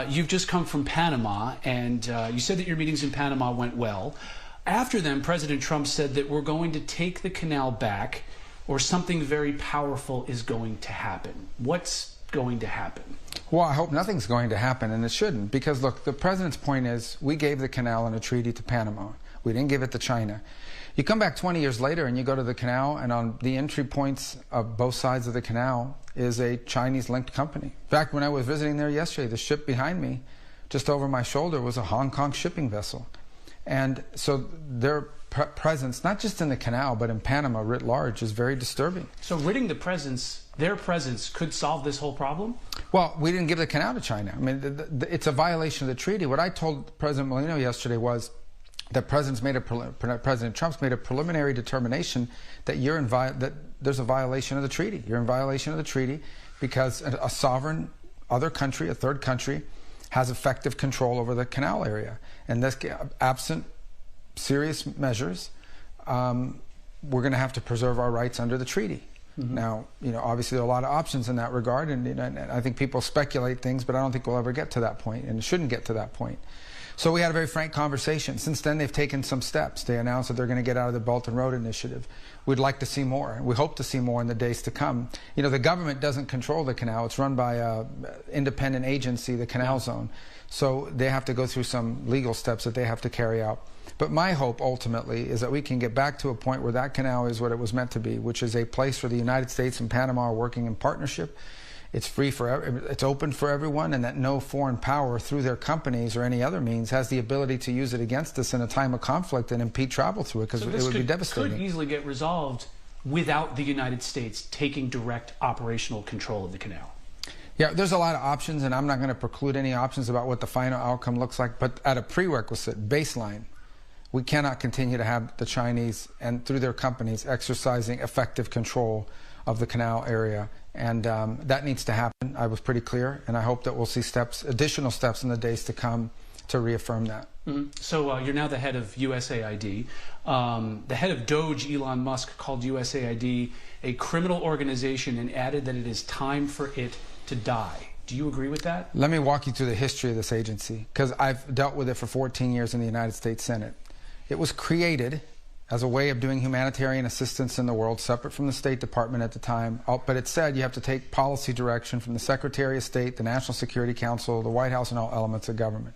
You've just come from Panama, and you said that your meetings in Panama went well. After them, President Trump said that we're going to take the canal back, or something very powerful is going to happen. What's going to happen? Well, I hope nothing's going to happen, and it shouldn't, because look, the president's point is we gave the canal in a treaty to Panama. We didn't give it to China. You come back 20 years later and you go to the canal, and on the entry points of both sides of the canal is a Chinese-linked company. In fact, when I was visiting there yesterday, the ship behind me, just over my shoulder, was a Hong Kong shipping vessel. And so their presence, not just in the canal, but in Panama writ large, is very disturbing. So ridding their presence could solve this whole problem? Well, we didn't give the canal to China. I mean, it's a violation of the treaty. What I told President Molino yesterday was that President Trump's made a preliminary determination that that there's a violation of the treaty. You're in violation of the treaty because a sovereign other country, a third country, has effective control over the canal area. And this, absent serious measures, we're going to have to preserve our rights under the treaty. Mm-hmm. Now, obviously there are a lot of options in that regard, and I think people speculate things, but I don't think we'll ever get to that point, and it shouldn't get to that point. So we had a very frank conversation. Since then, they've taken some steps. They announced that they're going to get out of the Belt and Road Initiative. We'd like to see more. We hope to see more in the days to come. The government doesn't control the canal. It's run by an independent agency, the Canal Zone. So they have to go through some legal steps that they have to carry out. But my hope, ultimately, is that we can get back to a point where that canal is what it was meant to be, which is a place where the United States and Panama are working in partnership. It's free it's open for everyone, and that no foreign power through their companies or any other means has the ability to use it against us in a time of conflict and impede travel through it, because it would be devastating. Could easily get resolved without the United States taking direct operational control of the canal. Yeah, there's a lot of options, and I'm not going to preclude any options about what the final outcome looks like, but at a prerequisite baseline, we cannot continue to have the Chinese and through their companies exercising effective control of the canal area. And that needs to happen. I was pretty clear, and I hope that we'll see additional steps in the days to come to reaffirm that. Mm-hmm. So you're now the head of USAID. The head of Doge, Elon Musk, called USAID a criminal organization and added that it is time for it to die. Do you agree with that? Let me walk you through the history of this agency, because I've dealt with it for 14 years in the United States Senate. It was created as a way of doing humanitarian assistance in the world, separate from the State Department at the time. But it said you have to take policy direction from the Secretary of State, the National Security Council, the White House, and all elements of government.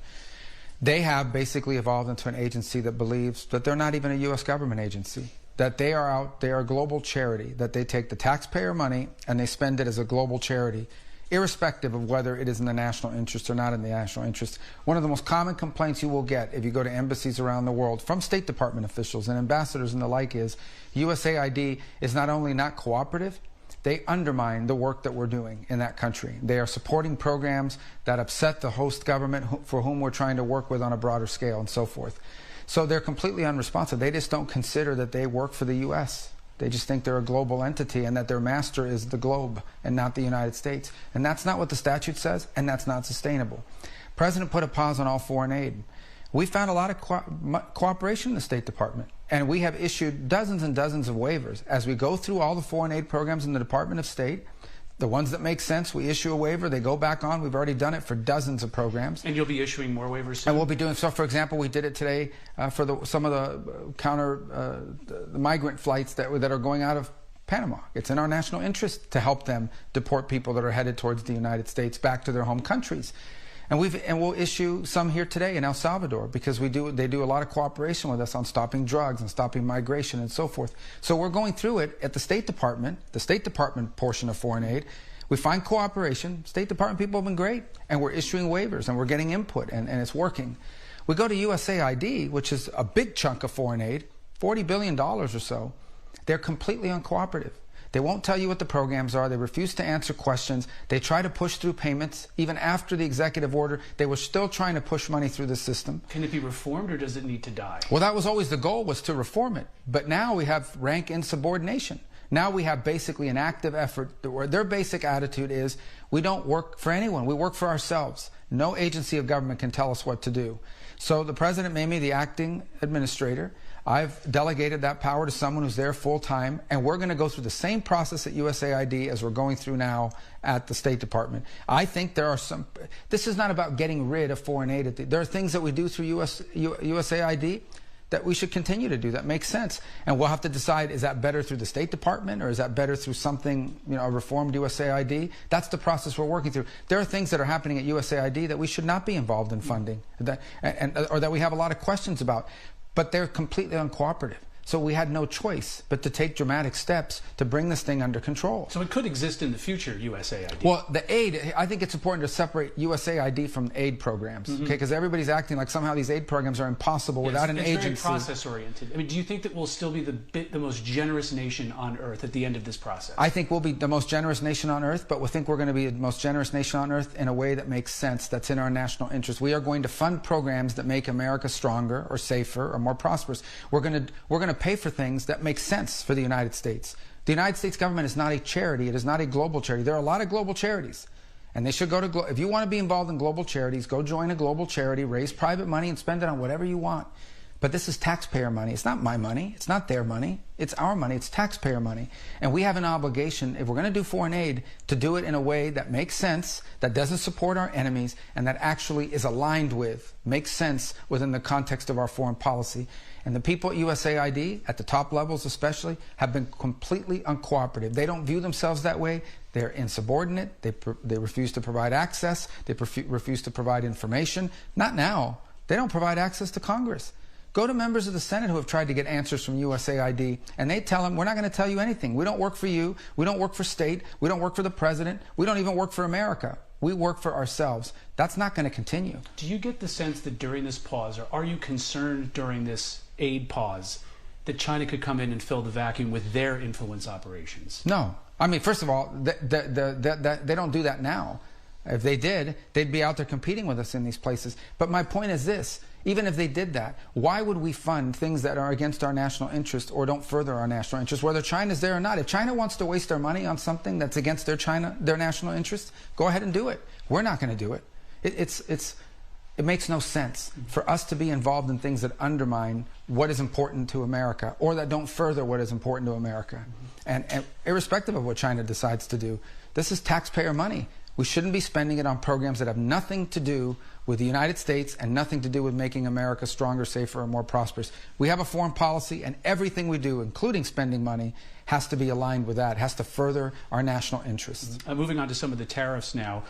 They have basically evolved into an agency that believes that they're not even a U.S. government agency, that they are a global charity, that they take the taxpayer money and they spend it as a global charity, irrespective of whether it is in the national interest or not in the national interest. One of the most common complaints you will get if you go to embassies around the world from State Department officials and ambassadors and the like is USAID is not only not cooperative, they undermine the work that we're doing in that country. They are supporting programs that upset the host government for whom we're trying to work with on a broader scale and so forth. So they're completely unresponsive. They just don't consider that they work for the U.S. They just think they're a global entity and that their master is the globe and not the United States. And that's not what the statute says, and that's not sustainable. President put a pause on all foreign aid. We found a lot of cooperation in the State Department, and we have issued dozens and dozens of waivers. As we go through all the foreign aid programs in the Department of State, the ones that make sense, we issue a waiver, they go back on. We've already done it for dozens of programs. And you'll be issuing more waivers soon? And we'll be doing so. For example, we did it today for some of the migrant flights that are going out of Panama. It's in our national interest to help them deport people that are headed towards the United States back to their home countries. And we'll issue some here today in El Salvador, because they do a lot of cooperation with us on stopping drugs and stopping migration and so forth. So we're going through it at the State Department portion of foreign aid. We find cooperation. State Department people have been great, and we're issuing waivers and we're getting input, and it's working. We go to USAID, which is a big chunk of foreign aid, $40 billion or so. They're completely uncooperative. They won't tell you what the programs are. They refuse to answer questions. They try to push through payments. Even after the executive order, they were still trying to push money through the system. Can it be reformed, or does it need to die? Well, that was always the goal, was to reform it. But now we have rank insubordination. Now we have basically an active effort where their basic attitude is, we don't work for anyone. We work for ourselves. No agency of government can tell us what to do. So the president made me the acting administrator. I've delegated that power to someone who's there full time, and we're going to go through the same process at USAID as we're going through now at the State Department. I think there are some, this is not about getting rid of foreign aid. There are things that we do through USAID that we should continue to do that makes sense. And we'll have to decide, is that better through the State Department or is that better through something, a reformed USAID? That's the process we're working through. There are things that are happening at USAID that we should not be involved in funding, or that we have a lot of questions about, but they're completely uncooperative. So we had no choice but to take dramatic steps to bring this thing under control. So it could exist in the future, USAID. Well, the aid, I think it's important to separate USAID from aid programs, okay? Because everybody's acting like somehow these aid programs are impossible without an agency. It's very process-oriented. I mean, do you think that we'll still be the most generous nation on earth at the end of this process? I think we'll be the most generous nation on earth, but we think we're going to be the most generous nation on earth in a way that makes sense, that's in our national interest. We are going to fund programs that make America stronger or safer or more prosperous. We're going to pay for things that make sense for the United States. The United States government is not a charity. It is not a global charity. There are a lot of global charities, and they should go to, if you want to be involved in global charities, go join a global charity, raise private money and spend it on whatever you want. But this is taxpayer money. It's not my money. It's not their money. It's our money. It's taxpayer money. And we have an obligation, if we're going to do foreign aid, to do it in a way that makes sense, that doesn't support our enemies, and that actually is aligned with, makes sense within the context of our foreign policy. And the people at USAID, at the top levels especially, have been completely uncooperative. They don't view themselves that way. They're insubordinate. They refuse to provide access. They refuse to provide information. Not now. They don't provide access to Congress. Go to members of the Senate who have tried to get answers from USAID, and they tell them, we're not going to tell you anything. We don't work for you. We don't work for state. We don't work for the president. We don't even work for America. We work for ourselves. That's not going to continue. Do you get the sense that during this pause, or are you concerned during this aid pause, that China could come in and fill the vacuum with their influence operations? No. I mean, first of all, they don't do that now. If they did, they'd be out there competing with us in these places. But my point is this. Even if they did that, why would we fund things that are against our national interest or don't further our national interest, whether China's there or not? If China wants to waste their money on something that's against their national interest, go ahead and do it. We're not going to do it. It makes no sense for us to be involved in things that undermine what is important to America or that don't further what is important to America. And irrespective of what China decides to do, this is taxpayer money. We shouldn't be spending it on programs that have nothing to do with the United States and nothing to do with making America stronger, safer, and more prosperous. We have a foreign policy, and everything we do, including spending money, has to be aligned with that, has to further our national interests. Moving on to some of the tariffs now.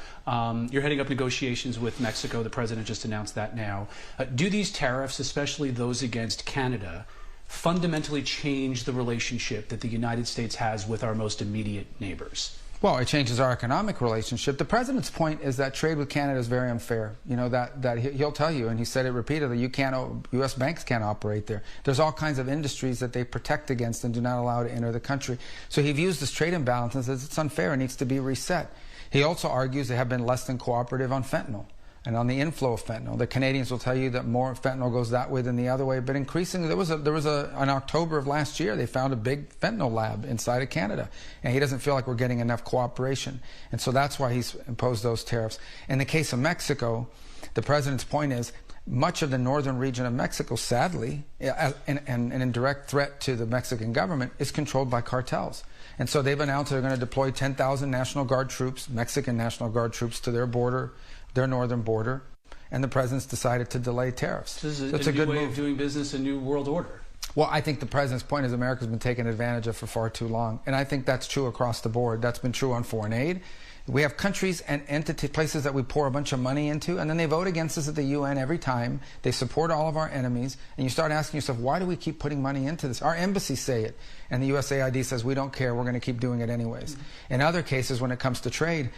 You're heading up negotiations with Mexico. The president just announced that now. Do these tariffs, especially those against Canada, fundamentally change the relationship that the United States has with our most immediate neighbors? Well, it changes our economic relationship. The president's point is that trade with Canada is very unfair. You know, that he'll tell you, and he said it repeatedly, U.S. banks can't operate there. There's all kinds of industries that they protect against and do not allow to enter the country. So he views this trade imbalance as it's unfair and needs to be reset. He also argues they have been less than cooperative on fentanyl and on the inflow of fentanyl. The Canadians will tell you that more fentanyl goes that way than the other way, but increasingly, in October of last year, they found a big fentanyl lab inside of Canada, and he doesn't feel like we're getting enough cooperation, and so that's why he's imposed those tariffs. In the case of Mexico, the president's point is much of the northern region of Mexico, sadly, and in direct threat to the Mexican government, is controlled by cartels. And so they've announced they're going to deploy 10,000 National Guard troops, Mexican National Guard troops, to their border, their northern border, and the president's decided to delay tariffs. This is a new way of doing business, a new world order. Well, I think the president's point is America's been taken advantage of for far too long, and I think that's true across the board. That's been true on foreign aid. We have countries and places that we pour a bunch of money into, and then they vote against us at the UN every time. They support all of our enemies, and you start asking yourself, why do we keep putting money into this? Our embassies say it, and the USAID says, we don't care, we're going to keep doing it anyways. In other cases, when it comes to trade,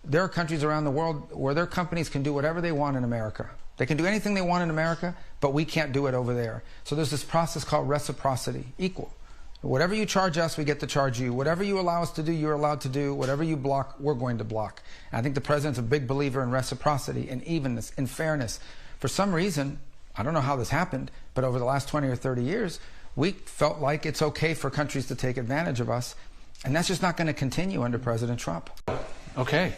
there are countries around the world where their companies can do whatever they want in America. They can do anything they want in America, but we can't do it over there. So there's this process called reciprocity, equal. Whatever you charge us, we get to charge you. Whatever you allow us to do, you're allowed to do. Whatever you block, we're going to block. And I think the president's a big believer in reciprocity, in evenness, in fairness. For some reason, I don't know how this happened, but over the last 20 or 30 years, we felt like it's okay for countries to take advantage of us. And that's just not going to continue under President Trump. Okay.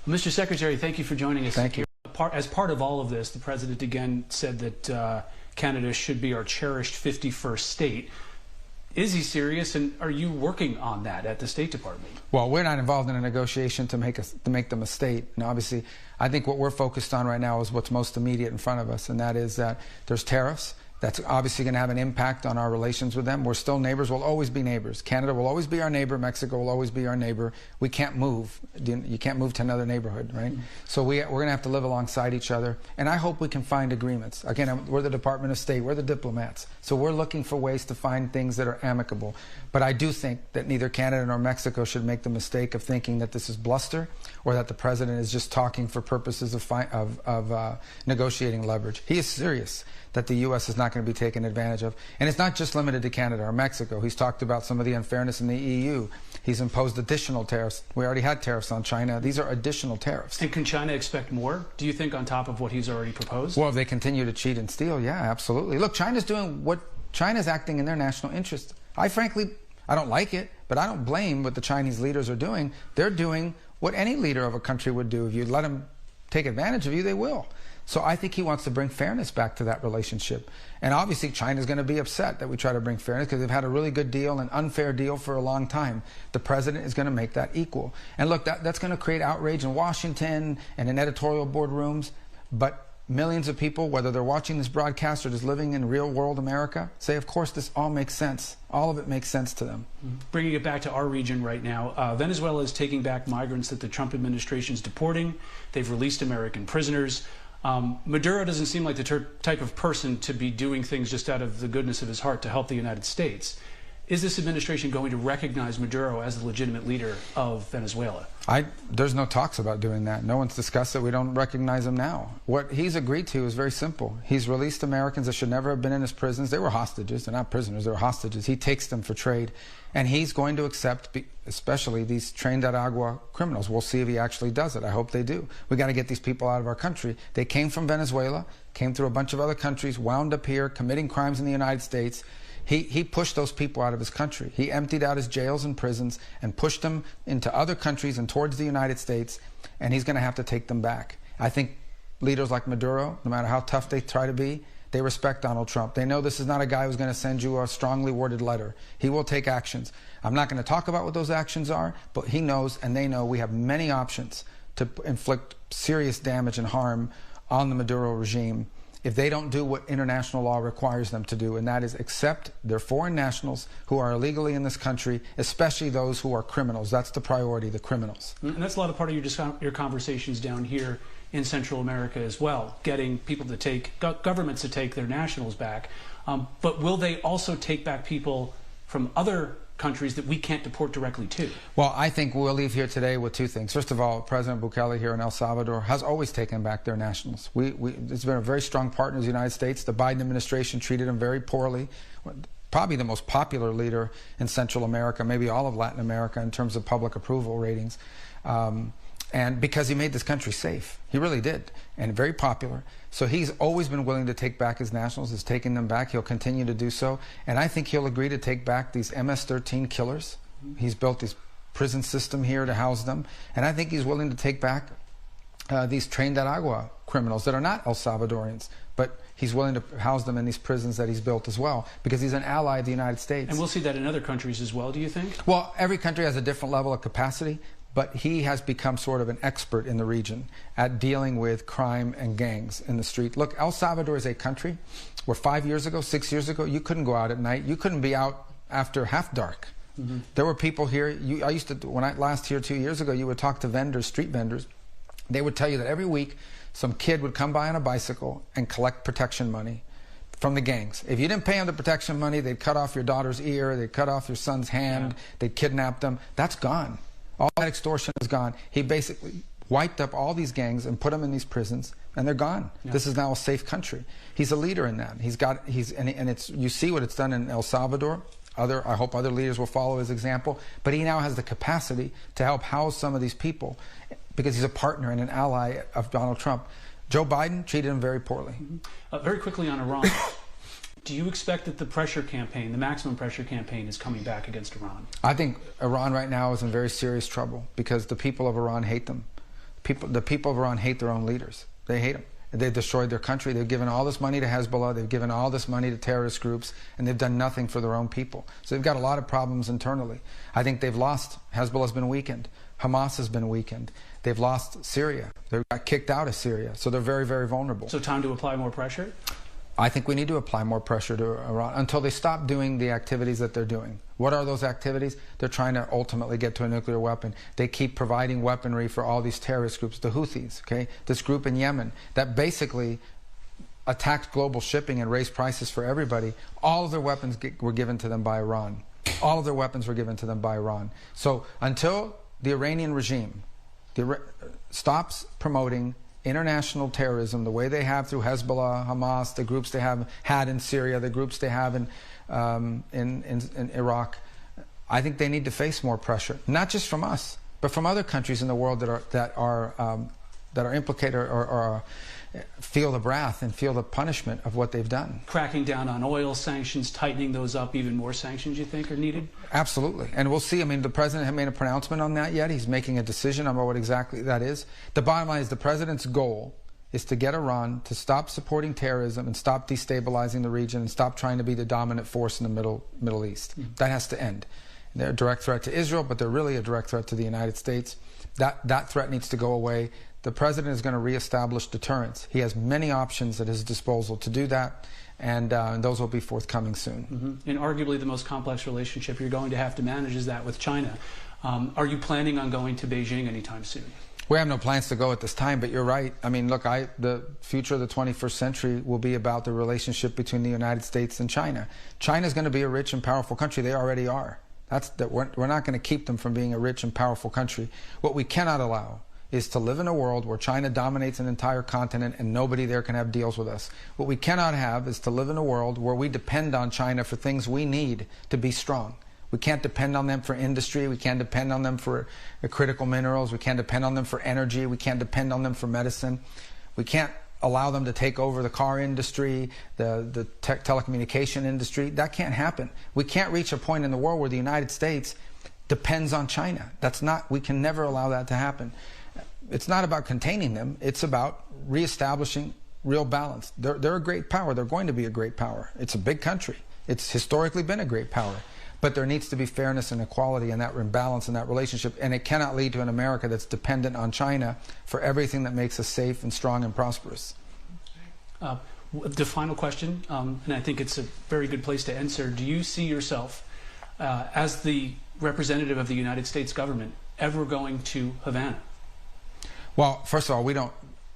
Mr. Secretary, thank you for joining us. Thank you. As part of all of this, the president again said that Canada should be our cherished 51st state. Is he serious, and are you working on that at the State Department? Well, we're not involved in a negotiation to make them a state. And obviously, I think what we're focused on right now is what's most immediate in front of us, and that is that there's tariffs. That's obviously going to have an impact on our relations with them. We're still neighbors. We'll always be neighbors. Canada will always be our neighbor. Mexico will always be our neighbor. We can't move. You can't move to another neighborhood, right? Mm-hmm. So we're going to have to live alongside each other. And I hope we can find agreements. Again, we're the Department of State. We're the diplomats. So we're looking for ways to find things that are amicable. But I do think that neither Canada nor Mexico should make the mistake of thinking that this is bluster or that the president is just talking for purposes of negotiating leverage. He is serious that the U.S. is not going to be taken advantage of. And it's not just limited to Canada or Mexico. He's talked about some of the unfairness in the EU. He's imposed additional tariffs. We already had tariffs on China. These are additional tariffs. And can China expect more, do you think, on top of what he's already proposed? Well, if they continue to cheat and steal, yeah, absolutely. Look, China's acting in their national interest. I don't like it, but I don't blame what the Chinese leaders are doing. They're doing what any leader of a country would do. If you let them take advantage of you, they will. So I think he wants to bring fairness back to that relationship. And obviously China's going to be upset that we try to bring fairness because they've had a really good deal, an unfair deal for a long time. The president is going to make that equal. And look, that's going to create outrage in Washington and in editorial boardrooms. But millions of people, whether they're watching this broadcast or just living in real world America, say, of course, this all makes sense. All of it makes sense to them. Bringing it back to our region right now, Venezuela is taking back migrants that the Trump administration is deporting. They've released American prisoners. Maduro doesn't seem like the type of person to be doing things just out of the goodness of his heart to help the United States. Is this administration going to recognize Maduro as the legitimate leader of Venezuela? There's no talks about doing that. No one's discussed it. We don't recognize him now. What he's agreed to is very simple. He's released Americans that should never have been in his prisons. They were hostages. They're not prisoners. They were hostages. He takes them for trade. And he's going to accept, especially these trained at agua criminals. We'll see if he actually does it. I hope they do. We got to get these people out of our country. They came from Venezuela, came through a bunch of other countries, wound up here, committing crimes in the United States. He pushed those people out of his country. He emptied out his jails and prisons and pushed them into other countries and towards the United States, and he's going to have to take them back. I think leaders like Maduro, no matter how tough they try to be, they respect Donald Trump. They know this is not a guy who's going to send you a strongly worded letter. He will take actions. I'm not going to talk about what those actions are, but he knows and they know we have many options to inflict serious damage and harm on the Maduro regime if they don't do what international law requires them to do, and that is accept their foreign nationals who are illegally in this country, especially those who are criminals. That's the priority, the criminals. And that's a lot of part of your conversations down here in Central America as well, getting people to take, governments to take their nationals back. But will they also take back people from other countries that we can't deport directly to? Well, I think we'll leave here today with two things. First of all, President Bukele here in El Salvador has always taken back their nationals. It's been a very strong partner of the United States. The Biden administration treated him very poorly. Probably the most popular leader in Central America, maybe all of Latin America in terms of public approval ratings. And because he made this country safe. He really did. And very popular. So he's always been willing to take back his nationals. He's taking them back. He'll continue to do so. And I think he'll agree to take back these MS-13 killers. He's built this prison system here to house them. And I think he's willing to take back these trained at agua criminals that are not El Salvadorians. But he's willing to house them in these prisons that he's built as well, because he's an ally of the United States. And we'll see that in other countries as well, do you think? Well, every country has a different level of capacity. But he has become sort of an expert in the region at dealing with crime and gangs in the street. Look, El Salvador is a country where 5 years ago, 6 years ago, you couldn't go out at night. You couldn't be out after half dark. Mm-hmm. There were people here, I used to, when I last here 2 years ago, you would talk to vendors, street vendors. They would tell you that every week some kid would come by on a bicycle and collect protection money from the gangs. If you didn't pay them the protection money, they'd cut off your daughter's ear, they'd cut off your son's hand, they'd kidnap them. That's gone. All that extortion is gone. He basically wiped up all these gangs and put them in these prisons, and they're gone. Yeah. This is now a safe country. He's a leader in that. And it's, you see what it's done in El Salvador. I hope other leaders will follow his example. But he now has the capacity to help house some of these people because he's a partner and an ally of Donald Trump. Joe Biden treated him very poorly. Mm-hmm. Very quickly on Iran. Do you expect that the pressure campaign, the maximum pressure campaign, is coming back against Iran? I think Iran right now is in very serious trouble because the people of Iran hate them. The people of Iran hate their own leaders. They hate them. They've destroyed their country. They've given all this money to Hezbollah. They've given all this money to terrorist groups, and they've done nothing for their own people. So they've got a lot of problems internally. I think they've lost. Hezbollah's been weakened. Hamas has been weakened. They've lost Syria. They got kicked out of Syria. So they're very, very vulnerable. So time to apply more pressure? I think we need to apply more pressure to Iran until they stop doing the activities that they're doing. What are those activities? They're trying to ultimately get to a nuclear weapon. They keep providing weaponry for all these terrorist groups, the Houthis, okay? This group in Yemen that basically attacked global shipping and raised prices for everybody. All of their weapons were given to them by Iran. All of their weapons were given to them by Iran. So until the Iranian regime stops promoting international terrorism the way they have through Hezbollah, Hamas, the groups they have had in Syria, the groups they have in Iraq, I think they need to face more pressure, not just from us, but from other countries in the world that are implicated or feel the wrath and feel the punishment of what they've done. Cracking down on oil sanctions, tightening those up, even more sanctions you think are needed? Absolutely. And we'll see. I mean, the president hasn't made a pronouncement on that yet. He's making a decision on what exactly that is. The bottom line is the president's goal is to get Iran to stop supporting terrorism and stop destabilizing the region and stop trying to be the dominant force in the Middle East. That has to end. They're a direct threat to Israel, but they're really a direct threat to the United States. That threat needs to go away. The president is going to reestablish deterrence. He has many options at his disposal to do that, and those will be forthcoming soon. And arguably the most complex relationship you're going to have to manage is that with China. Are you planning on going to Beijing anytime soon? We have no plans to go at this time, but you're right. I mean, look, the future of the 21st century will be about the relationship between the United States and China. China's going to be a rich and powerful country. They already are. We're not going to keep them from being a rich and powerful country. What we cannot allow is to live in a world where China dominates an entire continent and nobody there can have deals with us. What we cannot have is to live in a world where we depend on China for things we need to be strong. We can't depend on them for industry. We can't depend on them for critical minerals. We can't depend on them for energy. We can't depend on them for medicine. We can't allow them to take over the car industry, the telecommunication industry. That can't happen. We can't reach a point in the world where the United States depends on China. We can never allow that to happen. It's not about containing them. It's about reestablishing real balance. They're a great power. They're going to be a great power. It's a big country. It's historically been a great power. But there needs to be fairness and equality in that balance in that relationship. And it cannot lead to an America that's dependent on China for everything that makes us safe and strong and prosperous. The final question, and I think it's a very good place to answer. Do you see yourself as the representative of the United States government ever going to Havana? Well, first of all,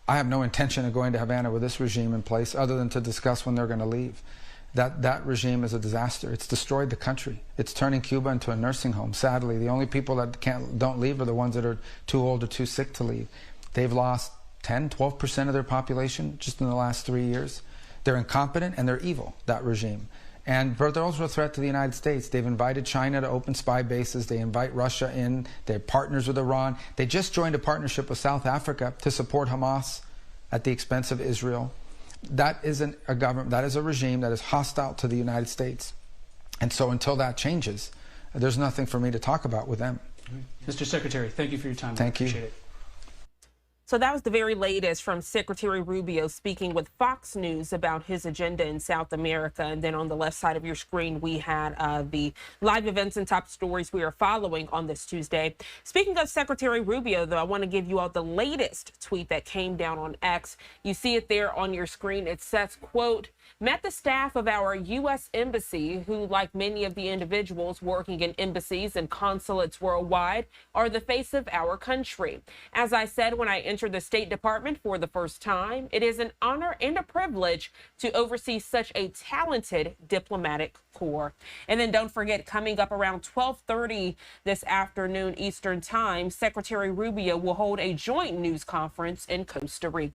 I have no intention of going to Havana with this regime in place other than to discuss when they're going to leave. That regime is a disaster. It's destroyed the country. It's turning Cuba into a nursing home. Sadly, the only people that don't leave are the ones that are too old or too sick to leave. They've lost 10-12% of their population just in the last 3 years. They're incompetent and they're evil, that regime. But they're also a threat to the United States. They've invited China to open spy bases. They invite Russia in. They're partners with Iran. They just joined a partnership with South Africa to support Hamas at the expense of Israel. That isn't a government. That is a regime that is hostile to the United States. And so until that changes, there's nothing for me to talk about with them. Mr. Secretary, thank you for your time. Thank you. Appreciate it. So that was the very latest from Secretary Rubio speaking with Fox News about his agenda in South America. And then on the left side of your screen, we had the live events and top stories we are following on this Tuesday. Speaking of Secretary Rubio, though, I want to give you all the latest tweet that came down on X. You see it there on your screen. It says, quote, met the staff of our U.S. embassy, who, like many of the individuals working in embassies and consulates worldwide, are the face of our country. As I said when I entered the State Department for the first time, it is an honor and a privilege to oversee such a talented diplomatic corps. And then don't forget, coming up around 12:30 this afternoon Eastern Time, Secretary Rubio will hold a joint news conference in Costa Rica.